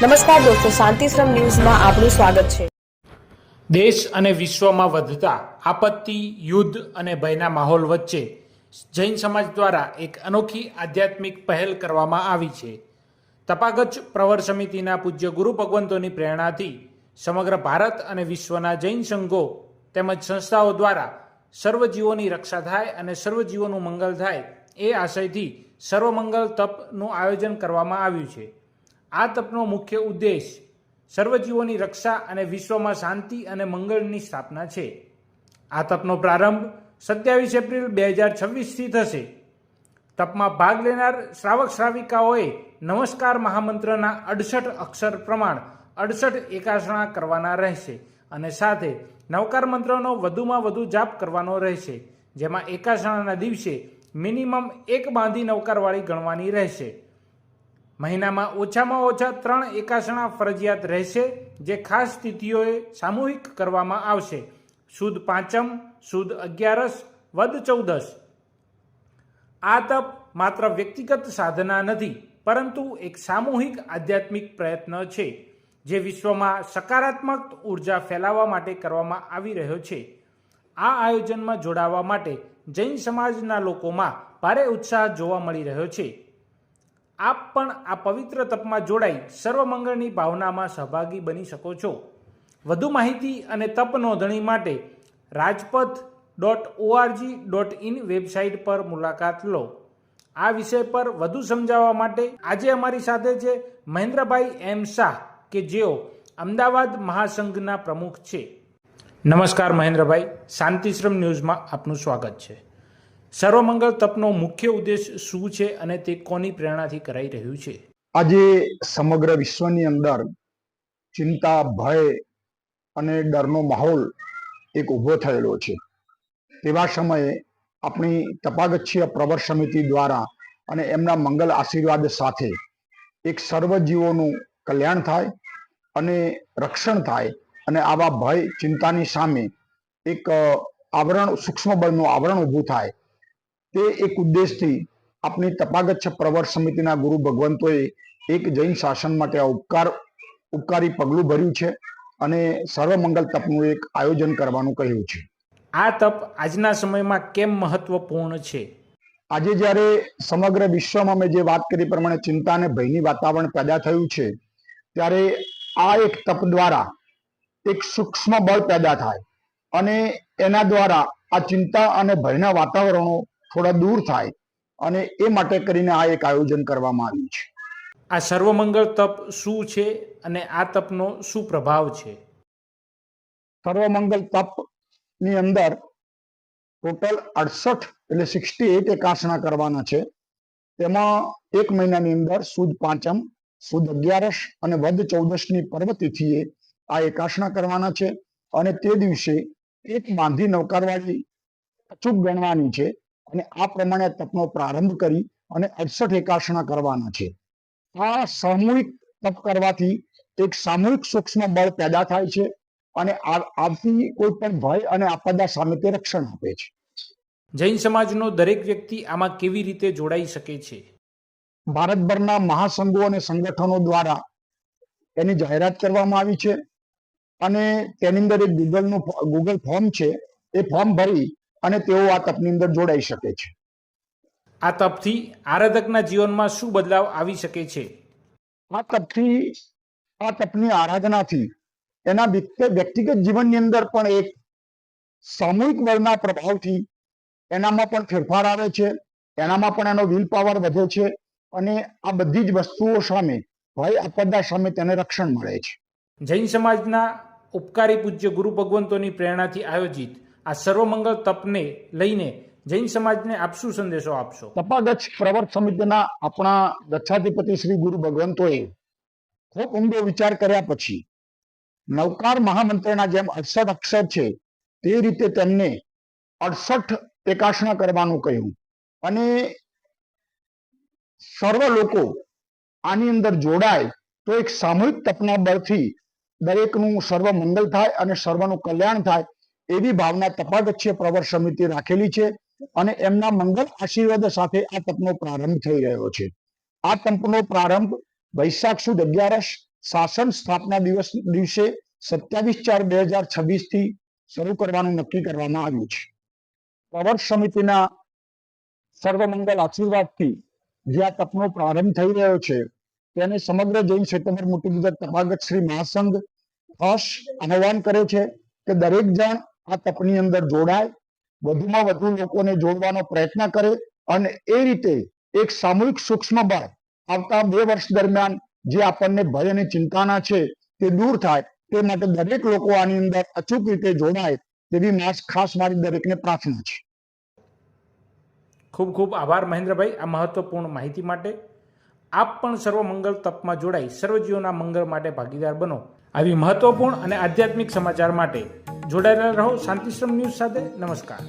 નમસ્કાર દોસ્તો, શાંતિશ્રમ ન્યૂઝમાં આપનું સ્વાગત છે। દેશ અને વિશ્વમાં વધતા આપત્તિ, યુદ્ધ અને ભયના માહોલ વચ્ચે જૈન સમાજ દ્વારા એક અનોખી આધ્યાત્મિક પહેલ કરવામાં આવી છે। તપાગચ્છ પ્રવર સમિતિના પૂજ્ય ગુરુ ભગવંતોની પ્રેરણાથી સમગ્ર ભારત અને વિશ્વના જૈન સંઘો તેમજ સંસ્થાઓ દ્વારા સર્વજીવોની રક્ષા થાય અને સર્વજીવોનું મંગળ થાય એ આશયથી સર્વમંગલ તપનું આયોજન કરવામાં આવ્યું છે। આ તપનો મુખ્ય ઉદ્દેશ સર્વજીવોની રક્ષા અને વિશ્વમાં શાંતિ અને મંગળની સ્થાપના છે। આ તપનો પ્રારંભ 27 એપ્રિલ 2026થી થશે। તપમાં ભાગ લેનાર શ્રાવક શ્રાવિકાઓએ નમસ્કાર મહામંત્રના 68 અક્ષર પ્રમાણ 68 એકાસણા કરવાના રહેશે અને સાથે નવકાર મંત્રનો વધુમાં વધુ જાપ કરવાનો રહેશે, જેમાં એકાસણાના દિવસે મિનિમમ એક બાંધી નવકારવાળી ગણવાની રહેશે। મહિનામાં ઓછામાં ઓછા 3 એકાસણા ફરજિયાત રહેશે, જે ખાસ તિથિઓએ સામૂહિક કરવામાં આવશે: સુદ પાંચમ, સુદ 11, વદ 14। આ તપ માત્ર વ્યક્તિગત સાધના નથી, પરંતુ એક સામૂહિક આધ્યાત્મિક પ્રયત્ન છે, જે વિશ્વમાં સકારાત્મક ઉર્જા ફેલાવવા માટે કરવામાં આવી રહ્યો છે। આ આયોજનમાં જોડાવા માટે જૈન સમાજના લોકોમાં ભારે ઉત્સાહ જોવા મળી રહ્યો છે। આપ પણ આ પવિત્ર તપમાં જોડાઈ સર્વમંગળની ભાવનામાં સહભાગી બની શકો છો। વધુ માહિતી અને તપ નોંધણી માટે rajpath.org.in વેબસાઇટ પર મુલાકાત લો। આ વિષય પર વધુ સમજાવવા માટે આજે અમારી સાથે છે મહેન્દ્રભાઈ એમ શાહ, કે જેઓ અમદાવાદ મહાસંઘના પ્રમુખ છે। નમસ્કાર મહેન્દ્રભાઈ, શાંતિશ્રમ ન્યૂઝમાં આપનું સ્વાગત છે। સર્વમંગળ તપનો મુખ્ય ઉદ્દેશ શું છે અને તે કોની પ્રેરણાથી કરાઈ રહ્યું છે? આજે સમગ્ર વિશ્વની અંદર ચિંતા, ભય અને ડરનો માહોલ એક ઊભો થયેલો છે। તેવા સમયે આપણી તપાગચ્છીય પ્રવર સમિતિ દ્વારા અને એમના મંગલ આશીર્વાદ સાથે એક સર્વજીવોનું કલ્યાણ થાય અને રક્ષણ થાય અને આવા ભય, ચિંતાની સામે એક આવરણ, સૂક્ષ્મ બળનું આવરણ ઊભું થાય, તે એક ઉદ્દેશથી આપણી તપાગચ્છ પ્રવર સમિતિના ગુરુ ભગવંતોએ એક જૈન શાસન માટે આ ઉપકારી પગલું ભર્યું છે અને સર્વમંગલ તપનું એક આયોજન કરવાનું કહ્યું છે। આ તપ આજના સમયમાં કેમ મહત્વપૂર્ણ છે? આજે જ્યારે સમગ્ર વિશ્વમાં મેં જે વાત કરી પ્રમાણે ચિંતા અને ભયની વાતાવરણ પેદા થયું છે, ત્યારે આ એક તપ દ્વારા એક સૂક્ષ્મ બળ પેદા થાય અને એના દ્વારા આ ચિંતા અને ભયના વાતાવરણો થોડા દૂર થાય, અને એ માટે કરીને આ એક આયોજન કરવામાં આવ્યું છે। આ સર્વમંગળ તપ શું છે અને આ તપનો શું પ્રભાવ છે? સર્વમંગલ તપની અંદર ટોટલ 68 એટલે 68 એકાસણા કરવાના છે। તેમાં એક મહિનાની અંદર સુદ પાંચમ, સુદ 11 અને વદ 14ની પર્વ તિથિએ આ એકાસણા કરવાના છે અને તે દિવસે એક બાંધી નવકારવાળી અચૂક ગણવાની છે અને આ પ્રમાણે તપનો પ્રારંભ કરી અને 68 એકાસણા કરવાના છે। આ સામૂહિક તપ કરવાથી એક સામૂહિક સૂક્ષ્મ બળ પેદા થાય છે અને આવતી કોઈ પણ ભય અને આપદા સામે તે રક્ષણ આપે છે। જૈન સમાજનો દરેક વ્યક્તિ આમાં કેવી રીતે જોડાઈ શકે છે? ભારતભરના મહાસંઘો અને સંગઠનો દ્વારા એની જાહેરાત કરવામાં આવી છે અને તેની અંદર એક ગૂગલ ફોર્મ છે, એ ફોર્મ ભરી અને તેઓ આ તપની અંદર જોડાઈ શકે છે। આ તપથી આરાધકના જીવનમાં શું બદલાવ આવી શકે છે? આ તપની આરાધનાથી એના વ્યક્તિગત જીવનની અંદર પણ એક સામૂહિક બળના પ્રભાવથી એનામાં પણ ફેરફાર આવે છે, એનામાં પણ એનો વિલ પાવર વધે છે અને આ બધી જ વસ્તુઓ સામે, ભય આપદા સામે તેને રક્ષણ મળે છે। જૈન સમાજના ઉપકારી પૂજ્ય ગુરુ ભગવંતોની પ્રેરણાથી આયોજિત આ સર્વમંગળ તપને લઈને જૈન સમાજને આપ શું સંદેશો આપશો? તપાગચ્છ પ્રવર સમિતિના આપણા દક્ષાધિપતિ શ્રી ગુરુ ભગવંતોએ ખૂબ ઊંડો વિચાર કર્યા પછી નવકાર મહામંત્રના જેમ 68 અક્ષર છે, તે રીતે તેમને 68 એકાસણા કરવાનું કહ્યું અને સર્વ લોકો આની અંદર જોડાય તો એક સામૂહિક તપના બળથી દરેકનું સર્વ મંગલ થાય અને સર્વનું કલ્યાણ થાય, એવી ભાવના તપાગચ્છીય પ્રવર સમિતિ રાખેલી છે અને એમના મંગલ આશીર્વાદ સાથે આ તપનો પ્રારંભ થઈ રહ્યો છે। આ તપનો પ્રારંભ વૈશાખ સુદ 11 શાસન સ્થાપના દિવસે 27/4/2026 થી શરૂ કરવાનું નક્કી કરવામાં આવ્યું છે. પ્રવર્ત સમિતિના સર્વમંગલ આશીર્વાદથી જે આ તપનો પ્રારંભ થઈ રહ્યો છે તેને સમગ્ર જૈન ક્ષેત્ર મોટી ગુજરાત તપાગત શ્રી મહાસંઘ ખાસ આહવાન કરે છે કે દરેક જણ આ તપની અંદર જોડાય, વધુમાં વધુ લોકોને જોડવાનો પ્રયત્ન કરે અને એ રીતે એક સામૂહિક સૂક્ષ્મ બળ આવતા 2 વર્ષ દરમિયાન જે આપણને ભય અને ચિંતાના છે તે દૂર થાય તે માટે દરેક લોકો આની અંદર અચૂક રીતે જોડાય તેવી ખાસ મારી દરેકને પ્રાર્થના છે. ખૂબ ખૂબ આભાર મહેન્દ્રભાઈ આ મહત્વપૂર્ણ માહિતી માટે. આપ પણ સર્વમંગલ તપમાં જોડાઈ સર્વજીવોના મંગળ માટે ભાગીદાર બનો. આવી મહત્વપૂર્ણ અને આધ્યાત્મિક સમાચાર માટે જોડાયેલા રહો શાંતિશ્રમ ન્યૂઝ સાથે. નમસ્કાર.